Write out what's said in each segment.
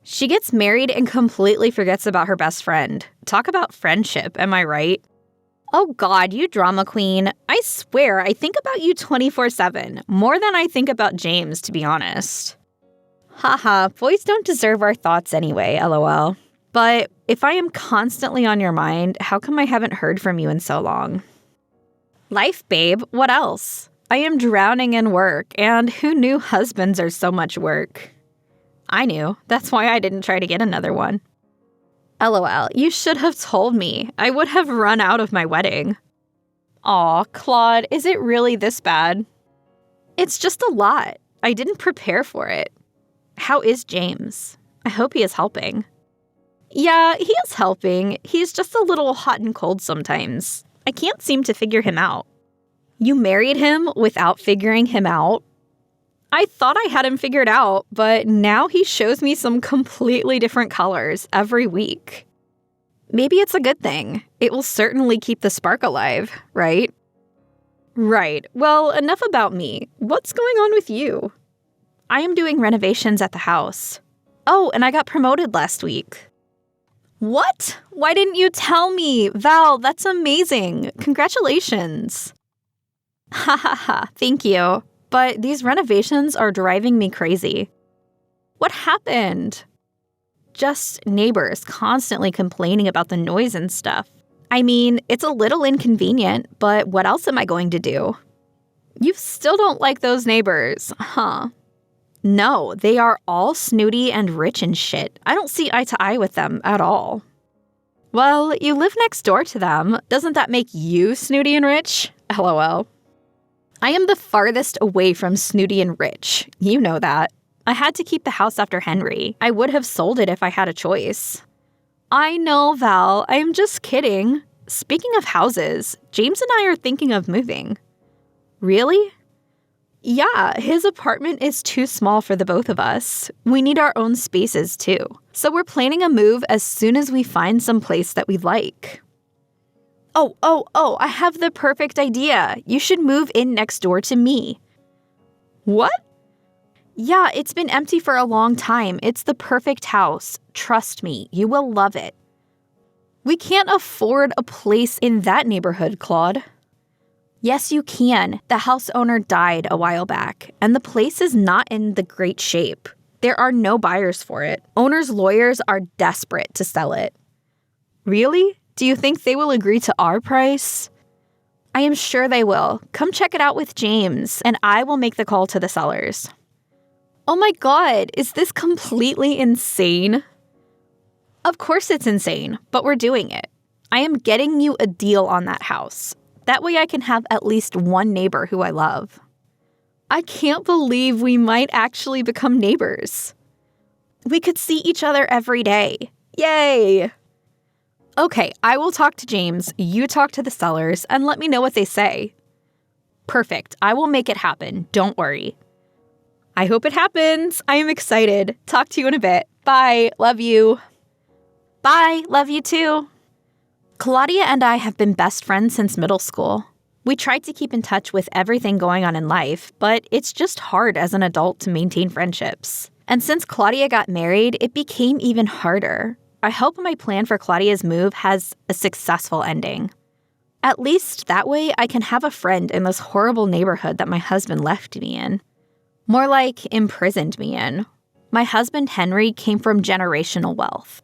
She gets married and completely forgets about her best friend. Talk about friendship, am I right? Oh God, you drama queen. I swear, I think about you 24/7, more than I think about James, to be honest. Haha, boys don't deserve our thoughts anyway, lol. But if I am constantly on your mind, how come I haven't heard from you in so long? Life, babe, what else? I am drowning in work, and who knew husbands are so much work? I knew. That's why I didn't try to get another one. LOL, you should have told me. I would have run out of my wedding. Aw, Claude, is it really this bad? It's just a lot. I didn't prepare for it. How is James? I hope he is helping. Yeah, he is helping. He's just a little hot and cold sometimes. I can't seem to figure him out. You married him without figuring him out? I thought I had him figured out, but now he shows me some completely different colors every week. Maybe it's a good thing. It will certainly keep the spark alive, right? Right. Well, enough about me. What's going on with you? I am doing renovations at the house. Oh, and I got promoted last week. What? Why didn't you tell me? Val, that's amazing. Congratulations. Ha ha ha, thank you. But these renovations are driving me crazy. What happened? Just neighbors constantly complaining about the noise and stuff. I mean, it's a little inconvenient, but what else am I going to do? You still don't like those neighbors, huh? No, they are all snooty and rich and shit. I don't see eye to eye with them at all. Well, you live next door to them. Doesn't that make you snooty and rich? LOL. I am the farthest away from snooty and rich. You know that. I had to keep the house after Henry. I would have sold it if I had a choice. I know, Val. I am just kidding. Speaking of houses, James and I are thinking of moving. Really? Yeah, his apartment is too small for the both of us. We need our own spaces, too. So we're planning a move as soon as we find some place that we like. Oh, I have the perfect idea. You should move in next door to me. What? Yeah, it's been empty for a long time. It's the perfect house. Trust me, you will love it. We can't afford a place in that neighborhood, Claude. Yes, you can. The house owner died a while back, and the place is not in the great shape. There are no buyers for it. Owner's lawyers are desperate to sell it. Really? Do you think they will agree to our price? I am sure they will. Come check it out with James, and I will make the call to the sellers. Oh my God, is this completely insane? Of course it's insane, but we're doing it. I am getting you a deal on that house. That way I can have at least one neighbor who I love. I can't believe we might actually become neighbors. We could see each other every day. Yay! Okay, I will talk to James, you talk to the sellers, and let me know what they say. Perfect, I will make it happen, don't worry. I hope it happens. I am excited. Talk to you in a bit. Bye, love you. Bye, love you too. Claudia and I have been best friends since middle school. We tried to keep in touch with everything going on in life, but it's just hard as an adult to maintain friendships. And since Claudia got married, it became even harder. I hope my plan for Claudia's move has a successful ending. At least that way I can have a friend in this horrible neighborhood that my husband left me in. More like imprisoned me in. My husband Henry came from generational wealth.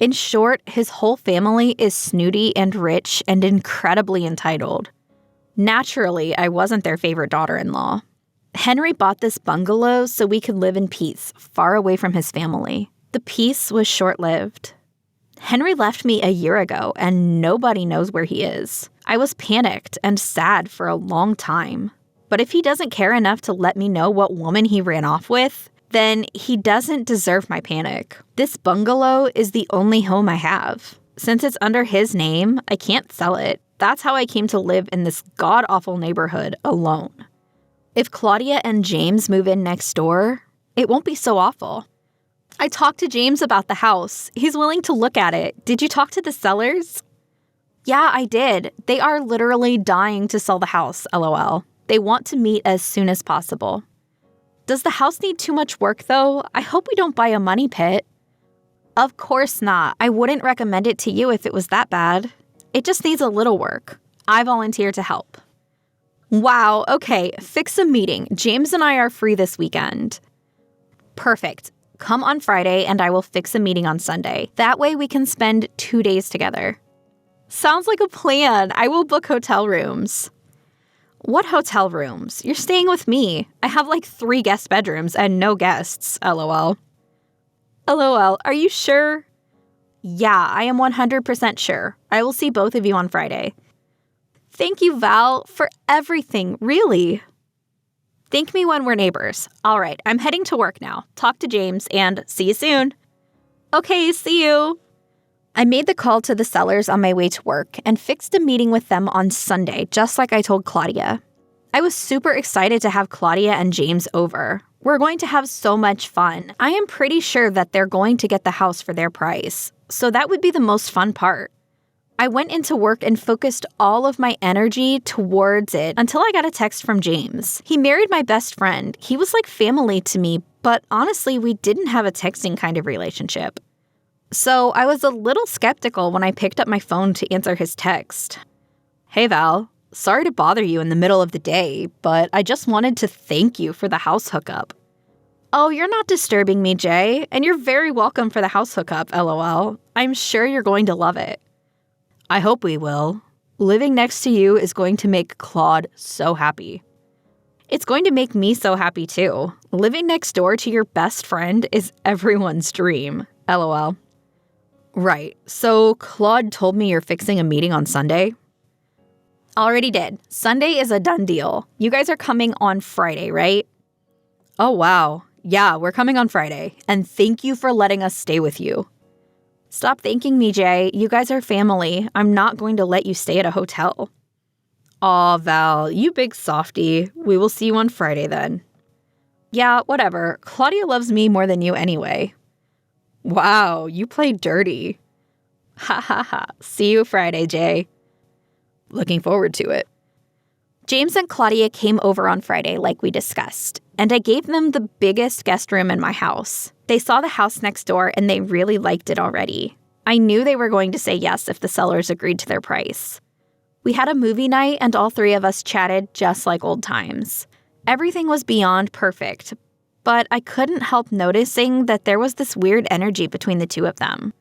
In short, his whole family is snooty and rich and incredibly entitled. Naturally, I wasn't their favorite daughter-in-law. Henry bought this bungalow so we could live in peace, far away from his family. The peace was short-lived. Henry left me a year ago, and nobody knows where he is. I was panicked and sad for a long time. But if he doesn't care enough to let me know what woman he ran off with, then he doesn't deserve my panic. This bungalow is the only home I have. Since it's under his name, I can't sell it. That's how I came to live in this god-awful neighborhood alone. If Claudia and James move in next door, it won't be so awful. I talked to James about the house. He's willing to look at it. Did you talk to the sellers? Yeah, I did. They are literally dying to sell the house, LOL. They want to meet as soon as possible. Does the house need too much work, though? I hope we don't buy a money pit. Of course not. I wouldn't recommend it to you if it was that bad. It just needs a little work. I volunteer to help. Wow, okay, fix a meeting. James and I are free this weekend. Perfect. Come on Friday and I will fix a meeting on Sunday. That way we can spend 2 days together. Sounds like a plan. I will book hotel rooms. What hotel rooms? You're staying with me. I have like 3 guest bedrooms and no guests, LOL. LOL, are you sure? Yeah, I am 100% sure. I will see both of you on Friday. Thank you, Val, for everything, really. Thank me when we're neighbors. All right, I'm heading to work now. Talk to James and see you soon. Okay, see you. I made the call to the sellers on my way to work and fixed a meeting with them on Sunday, just like I told Claudia. I was super excited to have Claudia and James over. We're going to have so much fun. I am pretty sure that they're going to get the house for their price, so that would be the most fun part. I went into work and focused all of my energy towards it until I got a text from James. He married my best friend. He was like family to me, but honestly, we didn't have a texting kind of relationship. So I was a little skeptical when I picked up my phone to answer his text. Hey Val, sorry to bother you in the middle of the day, but I just wanted to thank you for the house hookup. Oh, you're not disturbing me, Jay, and you're very welcome for the house hookup, LOL. I'm sure you're going to love it. I hope we will. Living next to you is going to make Claude so happy. It's going to make me so happy too. Living next door to your best friend is everyone's dream, LOL. Right, so Claude told me you're fixing a meeting on Sunday? Already did. Sunday is a done deal. You guys are coming on Friday, right? Oh, wow. Yeah, we're coming on Friday. And thank you for letting us stay with you. Stop thanking me, Jay. You guys are family. I'm not going to let you stay at a hotel. Aw, Val, you big softie. We will see you on Friday then. Yeah, whatever. Claudia loves me more than you anyway. Wow, you played dirty. Ha ha ha. See you Friday, Jay. Looking forward to it. James and Claudia came over on Friday like we discussed, and I gave them the biggest guest room in my house. They saw the house next door and they really liked it already. I knew they were going to say yes if the sellers agreed to their price. We had a movie night and all 3 of us chatted just like old times. Everything was beyond perfect, but I couldn't help noticing that there was this weird energy between the 2 of them.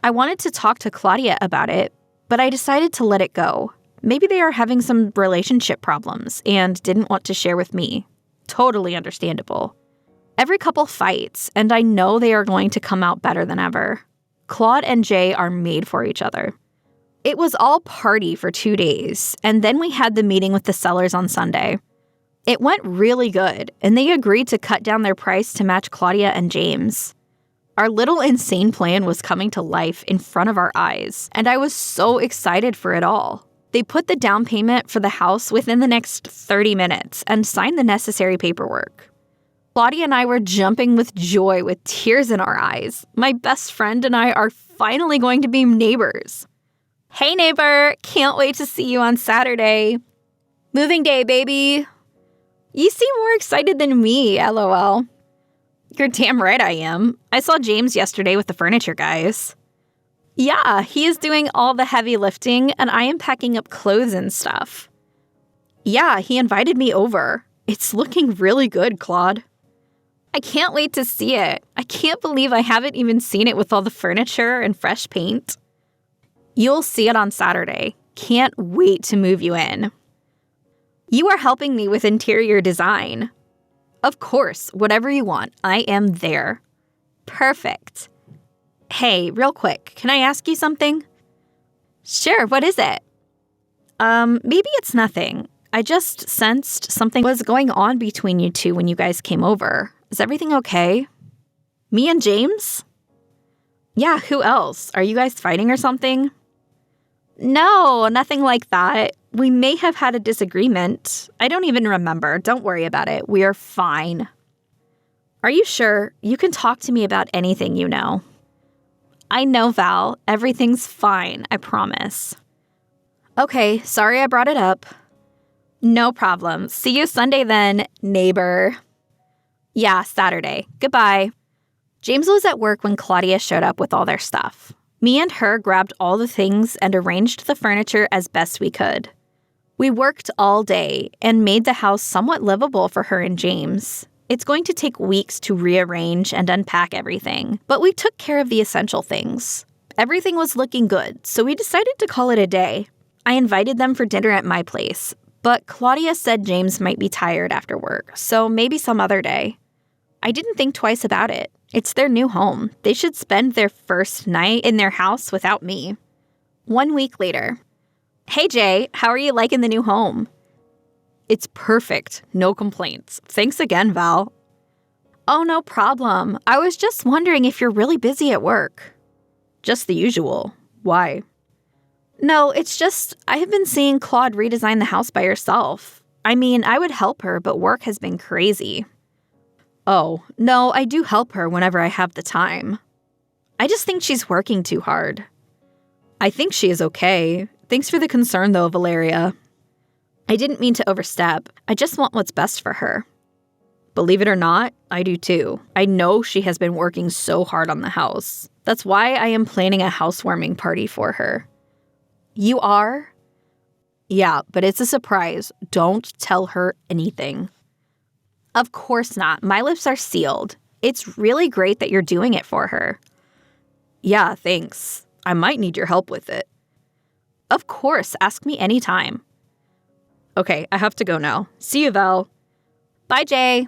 I wanted to talk to Claudia about it, but I decided to let it go. Maybe they are having some relationship problems and didn't want to share with me. Totally understandable. Every couple fights, and I know they are going to come out better than ever. Claude and Jay are made for each other. It was all party for 2 days, and then we had the meeting with the sellers on Sunday. It went really good, and they agreed to cut down their price to match Claudia and James. Our little insane plan was coming to life in front of our eyes, and I was so excited for it all. They put the down payment for the house within the next 30 minutes and signed the necessary paperwork. Claudia and I were jumping with joy with tears in our eyes. My best friend and I are finally going to be neighbors. Hey neighbor, can't wait to see you on Saturday. Moving day, baby. You seem more excited than me, LOL. You're damn right I am. I saw James yesterday with the furniture guys. Yeah, he is doing all the heavy lifting, and I am packing up clothes and stuff. Yeah, he invited me over. It's looking really good, Claude. I can't wait to see it. I can't believe I haven't even seen it with all the furniture and fresh paint. You'll see it on Saturday. Can't wait to move you in. You are helping me with interior design. Of course, whatever you want, I am there. Perfect. Hey, real quick, can I ask you something? Sure, what is it? Maybe it's nothing. I just sensed something was going on between you 2 when you guys came over. Is everything okay? Me and James? Yeah, who else? Are you guys fighting or something? No, nothing like that. We may have had a disagreement. I don't even remember. Don't worry about it. We are fine. Are you sure? You can talk to me about anything you know. I know, Val. Everything's fine, I promise. Okay, sorry I brought it up. No problem. See you Sunday then, neighbor. Yeah, Saturday. Goodbye. James was at work when Claudia showed up with all their stuff. Me and her grabbed all the things and arranged the furniture as best we could. We worked all day and made the house somewhat livable for her and James. It's going to take weeks to rearrange and unpack everything, but we took care of the essential things. Everything was looking good, so we decided to call it a day. I invited them for dinner at my place, but Claudia said James might be tired after work, so maybe some other day. I didn't think twice about it. It's their new home. They should spend their first night in their house without me. 1 week later. Hey Jay, how are you liking the new home? It's perfect. No complaints. Thanks again, Val. Oh, no problem. I was just wondering if you're really busy at work. Just the usual. Why? No, it's just I have been seeing Claude redesign the house by herself. I mean, I would help her, but work has been crazy. Oh, no, I do help her whenever I have the time. I just think she's working too hard. I think she is okay. Thanks for the concern, though, Valeria. I didn't mean to overstep. I just want what's best for her. Believe it or not, I do too. I know she has been working so hard on the house. That's why I am planning a housewarming party for her. You are? Yeah, but it's a surprise. Don't tell her anything. Of course not. My lips are sealed. It's really great that you're doing it for her. Yeah, thanks. I might need your help with it. Of course, ask me anytime. Okay, I have to go now. See you, Val. Bye, Jay.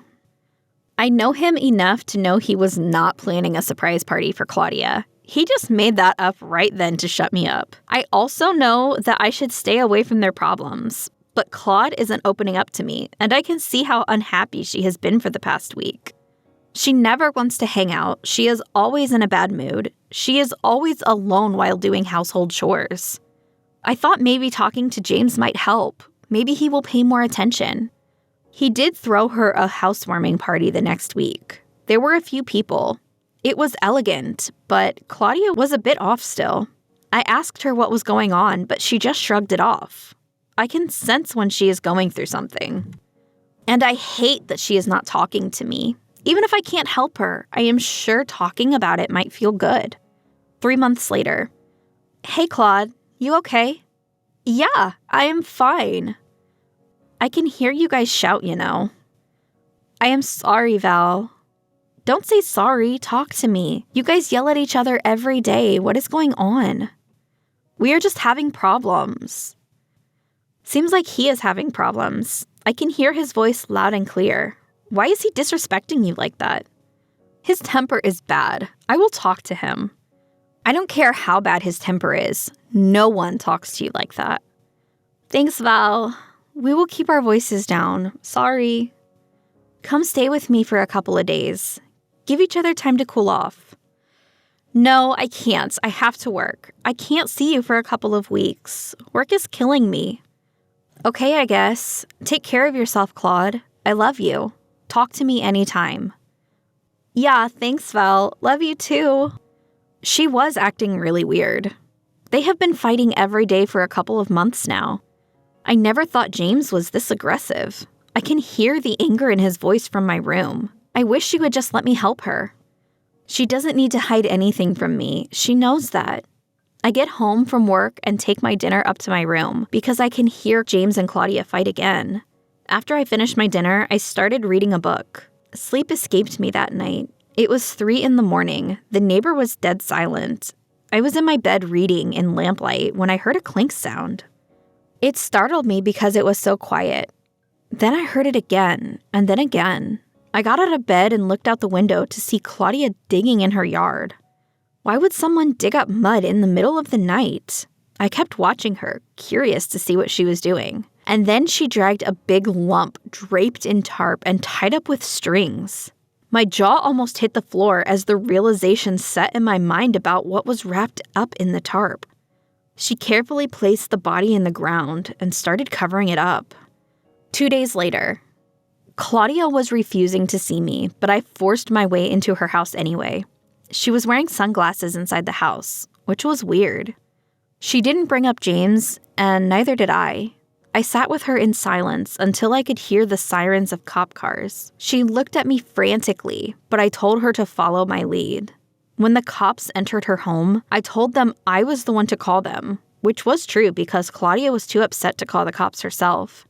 I know him enough to know he was not planning a surprise party for Claudia. He just made that up right then to shut me up. I also know that I should stay away from their problems. But Claude isn't opening up to me, and I can see how unhappy she has been for the past week. She never wants to hang out. She is always in a bad mood. She is always alone while doing household chores. I thought maybe talking to James might help. Maybe he will pay more attention. He did throw her a housewarming party the next week. There were a few people. It was elegant, but Claudia was a bit off still. I asked her what was going on, but she just shrugged it off. I can sense when she is going through something. And I hate that she is not talking to me. Even if I can't help her, I am sure talking about it might feel good. 3 months later. Hey, Claude, you okay? Yeah, I am fine. I can hear you guys shout, you know. I am sorry, Val. Don't say sorry, talk to me. You guys yell at each other every day. What is going on? We are just having problems. Seems like he is having problems. I can hear his voice loud and clear. Why is he disrespecting you like that? His temper is bad. I will talk to him. I don't care how bad his temper is. No one talks to you like that. Thanks, Val. We will keep our voices down. Sorry. Come stay with me for a couple of days. Give each other time to cool off. No, I can't. I have to work. I can't see you for a couple of weeks. Work is killing me. Okay, I guess. Take care of yourself, Claude. I love you. Talk to me anytime. Yeah, thanks, Val. Love you too. She was acting really weird. They have been fighting every day for a couple of months now. I never thought James was this aggressive. I can hear the anger in his voice from my room. I wish she would just let me help her. She doesn't need to hide anything from me. She knows that. I get home from work and take my dinner up to my room because I can hear James and Claudia fight again. After I finished my dinner, I started reading a book. Sleep escaped me that night. It was 3 a.m. The neighbor was dead silent. I was in my bed reading in lamplight when I heard a clink sound. It startled me because it was so quiet. Then I heard it again, and then again. I got out of bed and looked out the window to see Claudia digging in her yard. Why would someone dig up mud in the middle of the night? I kept watching her, curious to see what she was doing. And then she dragged a big lump draped in tarp and tied up with strings. My jaw almost hit the floor as the realization set in my mind about what was wrapped up in the tarp. She carefully placed the body in the ground and started covering it up. 2 days later, Claudia was refusing to see me, but I forced my way into her house anyway. She was wearing sunglasses inside the house, which was weird. She didn't bring up James, and neither did I. I sat with her in silence until I could hear the sirens of cop cars. She looked at me frantically, but I told her to follow my lead. When the cops entered her home, I told them I was the one to call them, which was true because Claudia was too upset to call the cops herself.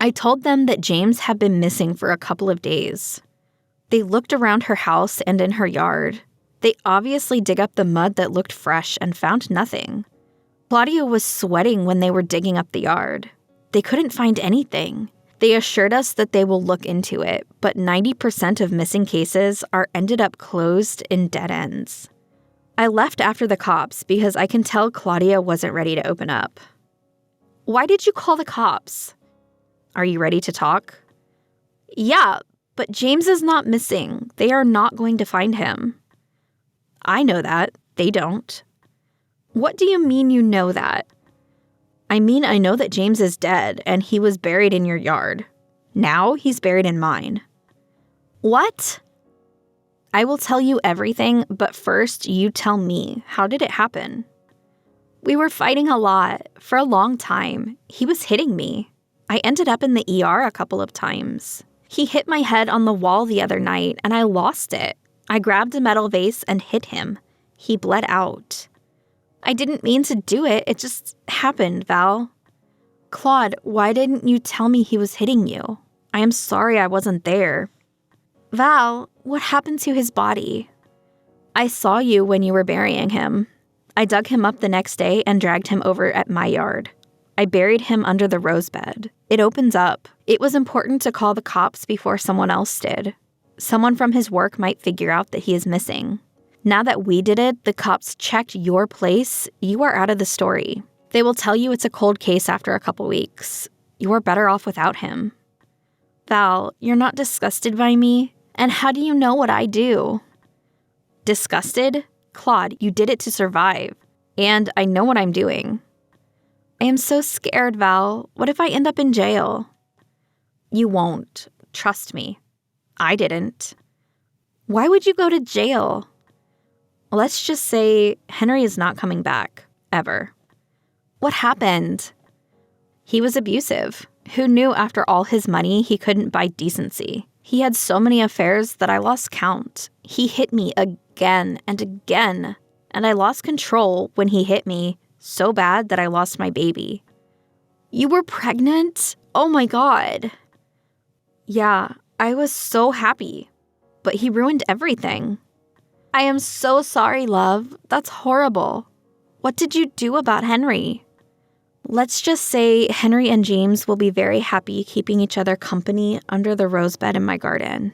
I told them that James had been missing for a couple of days. They looked around her house and in her yard. They obviously dig up the mud that looked fresh and found nothing. Claudia was sweating when they were digging up the yard. They couldn't find anything. They assured us that they will look into it, but 90% of missing cases are ended up closed in dead ends. I left after the cops because I can tell Claudia wasn't ready to open up. Why did you call the cops? Are you ready to talk? Yeah, but James is not missing. They are not going to find him. I know that. They don't. What do you mean you know that? I mean, I know that James is dead and he was buried in your yard. Now he's buried in mine. What? I will tell you everything, but first you tell me. How did it happen? We were fighting a lot for a long time. He was hitting me. I ended up in the ER a couple of times. He hit my head on the wall the other night and I lost it. I grabbed a metal vase and hit him. He bled out. I didn't mean to do it. It just happened, Val. Claude, why didn't you tell me he was hitting you? I am sorry I wasn't there. Val, what happened to his body? I saw you when you were burying him. I dug him up the next day and dragged him over at my yard. I buried him under the rose bed. It opens up. It was important to call the cops before someone else did. Someone from his work might figure out that he is missing. Now that we did it, the cops checked your place, you are out of the story. They will tell you it's a cold case after a couple weeks. You are better off without him. Val, you're not disgusted by me? And how do you know what I do? Disgusted? Claude, you did it to survive. And I know what I'm doing. I am so scared, Val. What if I end up in jail? You won't. Trust me. I didn't. Why would you go to jail? Let's just say Henry is not coming back. Ever. What happened? He was abusive. Who knew after all his money he couldn't buy decency? He had so many affairs that I lost count. He hit me again and again. And I lost control when he hit me so bad that I lost my baby. You were pregnant? Oh my God. Yeah, I was so happy. But he ruined everything. I am so sorry, love. That's horrible. What did you do about Henry? Let's just say Henry and James will be very happy keeping each other company under the rose bed in my garden.